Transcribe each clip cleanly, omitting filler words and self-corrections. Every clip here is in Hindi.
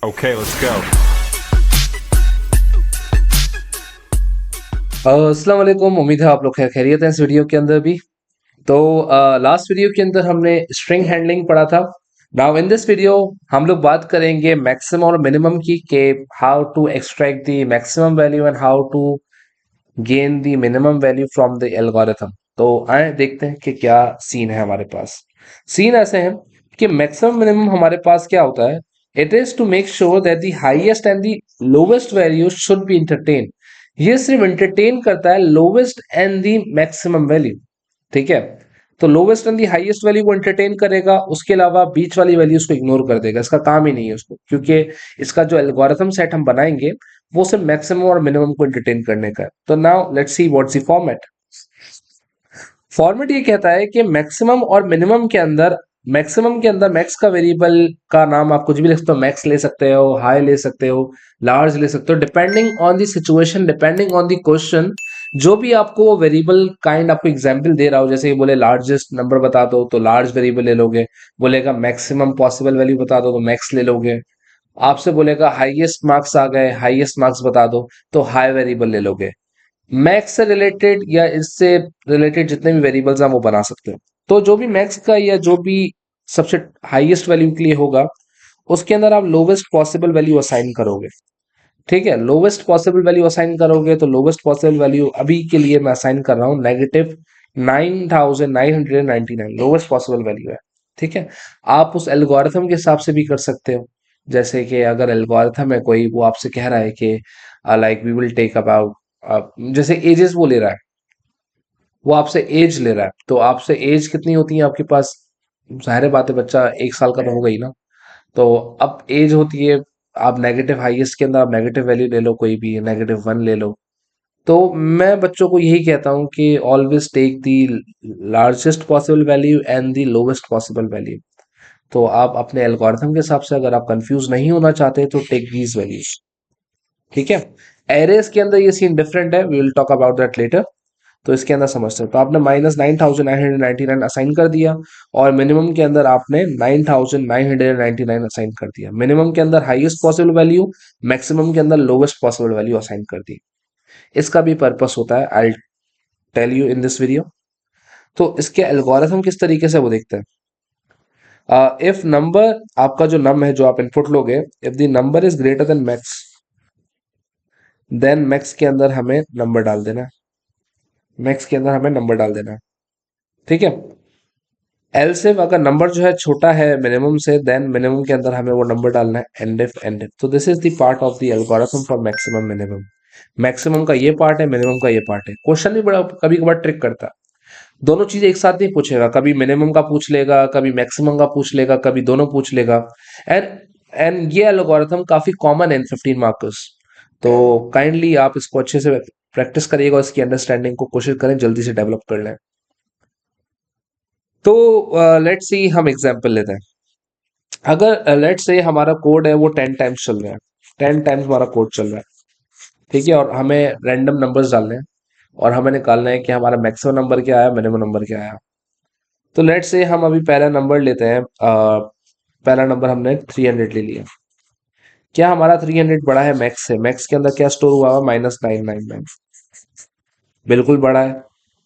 Okay, let's go. अस्सलाम वालेकुम। उम्मीद है आप लोग खैर खैरियत हैं इस वीडियो के अंदर भी। तो लास्ट वीडियो के अंदर हमने स्ट्रिंग हैंडलिंग पढ़ा था। नाउ इन दिस वीडियो हम लोग बात करेंगे मैक्सिमम और मिनिमम की, के how to extract the maximum value and how to gain the minimum value from the algorithm. तो आए देखते हैं कि क्या सीन है हमारे पास। सीन ऐसे है कि मैक्सिमम मिनिमम हमारे पास क्या होता है। It is to make sure that the highest and the lowest value should be entertain. ये सिर्फ इंटरटेन करता है lowest and the maximum value. ठीक है। तो lowest and the highest value को एंटरटेन करेगा, उसके अलावा बीच वाली वैल्यूज को इग्नोर कर देगा। इसका काम ही नहीं है उसको, क्योंकि इसका जो एल्गोरिथम सेट हम बनाएंगे वो सिर्फ मैक्सिमम और मिनिमम को एंटरटेन करने का है। तो now let's see what's the format. Format ये कहता है कि मैक्सिमम के अंदर मैक्स का वेरिएबल का नाम आप कुछ भी लिख सकते हो। मैक्स ले सकते हो, हाई ले सकते हो, लार्ज ले सकते हो, depending on the situation, depending on the question. जो भी आपको वेरिएबल काइंड आपको एग्जांपल दे रहा हो, जैसे कि बोले लार्जेस्ट नंबर बता दो तो लार्ज वेरिएबल ले लोगे। बोलेगा मैक्सिमम पॉसिबल वैल्यू बता दो तो मैक्स ले लोगे। आपसे बोलेगा हाईएस्ट मार्क्स आ गए, हाईएस्ट मार्क्स बता दो तो हाई वेरिएबल ले लोगे। मैक्स से रिलेटेड या इससे रिलेटेड जितने भी वेरिएबल्स हैं वो बना सकते हो। तो जो भी मैक्स का या जो भी सबसे हाईएस्ट वैल्यू के लिए होगा, उसके अंदर आप लोवेस्ट पॉसिबल वैल्यू असाइन करोगे। ठीक है। लोवेस्ट पॉसिबल वैल्यू असाइन करोगे तो लोवेस्ट पॉसिबल वैल्यू अभी के लिए मैं असाइन कर रहा हूँ -9999 लोवेस्ट पॉसिबल वैल्यू है। ठीक है। आप उस एल्गोरिथम के हिसाब से भी कर सकते हो। जैसे कि अगर एल्गोरिथम है कोई, वो आपसे कह रहा है कि like we will take about, जैसे एजेस वो ले रहा है, वो आपसे एज ले रहा है, तो आपसे एज कितनी होती है आपके पास। जाहिर बात है बच्चा 1 साल का तो होगा ही ना। तो अब एज होती है, आप नेगेटिव हाईएस्ट के अंदर आप नेगेटिव वैल्यू ले लो, कोई भी -1 ले लो। तो मैं बच्चों को यही कहता हूँ कि always take the largest possible value and the lowest possible value. तो आप अपने एल्गोरिथम के हिसाब से अगर आप कंफ्यूज नहीं होना चाहते तो टेक दीज वैल्यूज। ठीक है। एरेस के अंदर ये सीन डिफरेंट है, we will talk about that later. तो इसके अंदर समझते हैं, तो आपने -9999 असाइन कर दिया और मिनिमम के अंदर आपने 9999 असाइन कर दिया। मिनिमम के अंदर हाईएस्ट पॉसिबल वैल्यू, मैक्सिमम के अंदर लोवेस्ट पॉसिबल वैल्यू असाइन कर दी। इसका भी पर्पस होता है, I tell you in this video. तो इसके एल्गोरिथम किस तरीके से वो देखते हैं। इफ नंबर, आपका जो नम है जो आप इनपुट लोगे, if the number is greater than max, then max के अंदर हमें नंबर डाल देना है। मैक्स के अंदर हमें नंबर डाल देना है। ठीक है। एलसिफ अगर नंबर जो है छोटा है मिनिमम से, देन मिनिमम के अंदर हमें वो नंबर डालना है। एंड इफ तो this is the part of the algorithm for maximum minimum. Maximum का ये पार्ट है, मिनिमम का ये पार्ट है। क्वेश्चन भी बड़ा कभी कभार ट्रिक करता है, दोनों चीज एक साथ नहीं पूछेगा। कभी मिनिमम का पूछ लेगा, कभी मैक्सिमम का पूछ लेगा, कभी दोनों पूछ लेगा। एंड एंड ये एल्गोरिथम काफी कॉमन है इन 15 मार्कर्स। तो काइंडली आप इसको अच्छे से प्रैक्टिस करिएगा, इसकी अंडरस्टैंडिंग को कोशिश करें जल्दी से डेवलप कर लें। तो लेट्स सी, हम एग्जांपल लेते हैं। अगर लेट्स से हमारा कोड है वो 10 टाइम्स चल रहा है, 10 टाइम्स हमारा कोड चल रहा है। ठीक है। और हमें रैंडम नंबर्स डालने हैं और हमें निकालना है कि हमारा मैक्सिमम नंबर क्या आया, मिनिमम नंबर क्या आया। तो लेट्स से हम अभी पहला नंबर लेते हैं। पहला नंबर हमने 300 ले लिया। क्या हमारा 300 बड़ा है मैक्स से? मैक्स के अंदर क्या स्टोर हुआ हुआ, -999। बिल्कुल बड़ा है।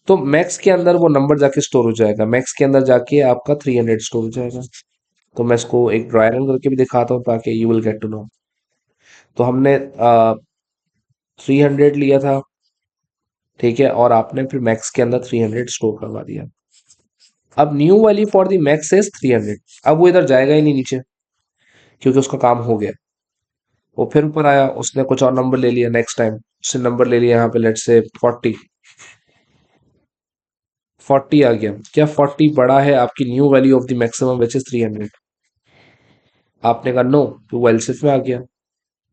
तो मैक्स के अंदर वो नंबर जाके स्टोर हो जाएगा, मैक्स के अंदर जाके आपका 300 स्टोर हो जाएगा। तो मैं इसको एक ड्राई रन करके भी दिखाता हूँ ताकि you will get to know. तो हमने 300 लिया था। ठीक है। और आपने फिर मैक्स के अंदर 300 स्टोर करवा दिया। अब new value for the max is 300। अब वो इधर जाएगा ही नहीं नीचे, क्योंकि उसका काम हो गया। वो फिर ऊपर आया, उसने कुछ और नंबर ले लिया। नेक्स्ट टाइम उसने नंबर ले लिया यहाँ पे, लेट्स से 40। 40 आ गया। क्या 40 बड़ा है आपकी new value of the maximum which is 300? आपने कहा नो, तो वो एलसिफ में आ गया।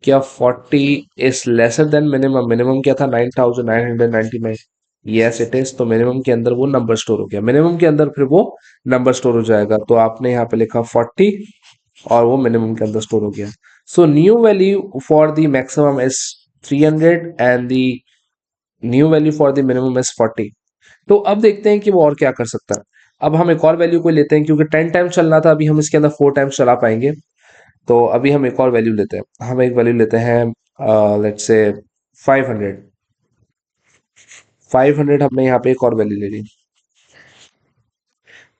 क्या 40 is lesser than minimum? Minimum क्या था, 9999? Yes it is. तो मिनिमम के अंदर वो नंबर स्टोर हो गया, मिनिमम के अंदर फिर वो नंबर स्टोर हो जाएगा। तो आपने यहाँ पे लिखा 40 और वो मिनिमम के अंदर स्टोर हो गया। So new value for the maximum is 300 and the new value for the minimum is 40। तो अब देखते हैं कि वो और क्या कर सकता है। अब हम एक और वैल्यू को लेते हैं, क्योंकि 10 टाइम्स चलना था, अभी हम इसके अंदर 4 टाइम्स चला पाएंगे। तो अभी हम एक और वैल्यू लेते हैं, हम एक वैल्यू लेते हैं, लेट्स से 500। 500 हमने यहाँ पे एक और वैल्यू ले ली।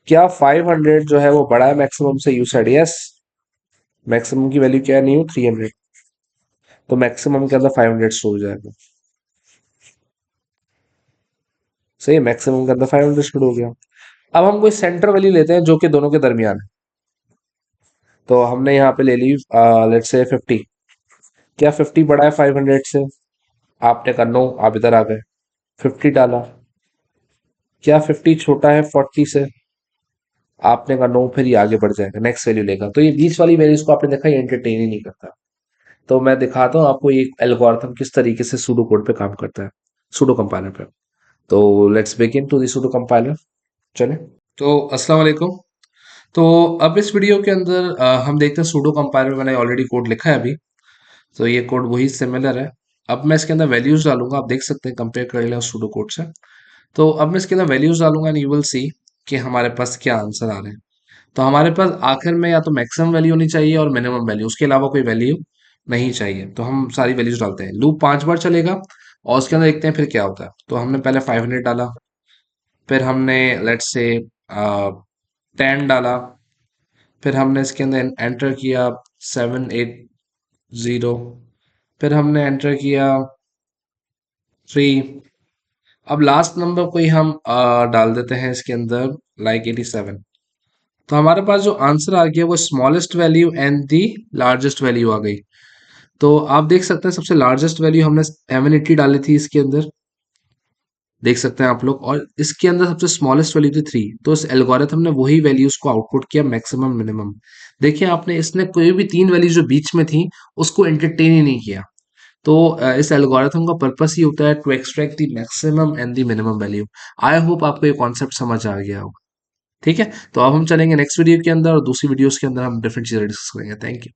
क्या 500 जो है वो बड़ा है मैक्सिमम से? You said yes. मैक्सिमम की वैल्यू क्या है? न्यू 300। तो मैक्सिमम के अंदर 500 स्टोर हो जाएगा। सही है, मैक्सिमम के अंदर 500 स्टोर हो गया। अब हम कोई सेंटर वैल्यू लेते हैं जो कि दोनों के दरमियान है। तो हमने यहाँ पे ले ली लेट्स से 50। क्या 50 बड़ा है 500 से? आपने कहा नो, आप इधर आ गए, 50 डाला। क्या 50 छोटा है 40 से? आपने कहा नो, फिर ये आगे बढ़ जाएगा, नेक्स्ट वैल्यू लेगा। तो ये बीच वाली वैल्यूज को आपने देखा, ये एंटरटेन ही नहीं करता। तो मैं दिखाता हूँ आपको ये एल्गोरिथम किस तरीके से सूडो कोड पे काम करता है, सूडो कंपाइलर पे। तो let's begin to the pseudo compiler. चले। तो अस्सलाम वालेकुम। तो अब इस वीडियो के अंदर हम देखते हैं सूडो कंपाइलर में मैंने ऑलरेडी कोड लिखा है अभी। तो ये कोड वही सिमिलर है। अब मैं इसके अंदर वैल्यूज डालूंगा, आप देख सकते हैं, कंपेयर कर लिया सूडो कोड से। तो अब मैं इसके अंदर वैल्यूज डालूंगा एंड यू विल सी कि हमारे पास क्या आंसर आ रहे हैं। तो हमारे पास आखिर में या तो मैक्सिमम वैल्यू होनी चाहिए और मिनिमम वैल्यू, उसके अलावा कोई वैल्यू नहीं चाहिए। तो हम सारी वैल्यूज डालते हैं, लूप 5 बार चलेगा और उसके अंदर देखते हैं फिर क्या होता है। तो हमने पहले 500 डाला, फिर हमने लेट्स से 10 डाला, फिर हमने इसके अंदर एंटर किया 780, फिर हमने एंटर किया 3। अब लास्ट नंबर कोई हम डाल देते हैं इसके अंदर, लाइक 87। तो हमारे पास जो आंसर आ गया वो smallest value and the largest value आ गई। तो आप देख सकते हैं सबसे लार्जेस्ट वैल्यू हमने 780 डाली थी इसके अंदर, देख सकते हैं आप लोग, और इसके अंदर सबसे स्मॉलेस्ट वैल्यू थी 3। तो इस एल्गोरिथम ने वही वैल्यूज को आउटपुट किया, मैक्सिमम मिनिमम। देखिए आपने, इसने कोई भी 3 वैल्यूज जो बीच में थी उसको एंटरटेन ही नहीं किया। तो इस एल्गोरिथम का पर्पस ही होता है to extract the maximum and the minimum value. I hope आपको ये कॉन्सेप्ट समझ आ गया होगा। ठीक है, तो अब हम चलेंगे नेक्स्ट वीडियो के अंदर और दूसरी वीडियोस के अंदर हम डिफरेंट चीजें डिस्कस करेंगे। Thank you.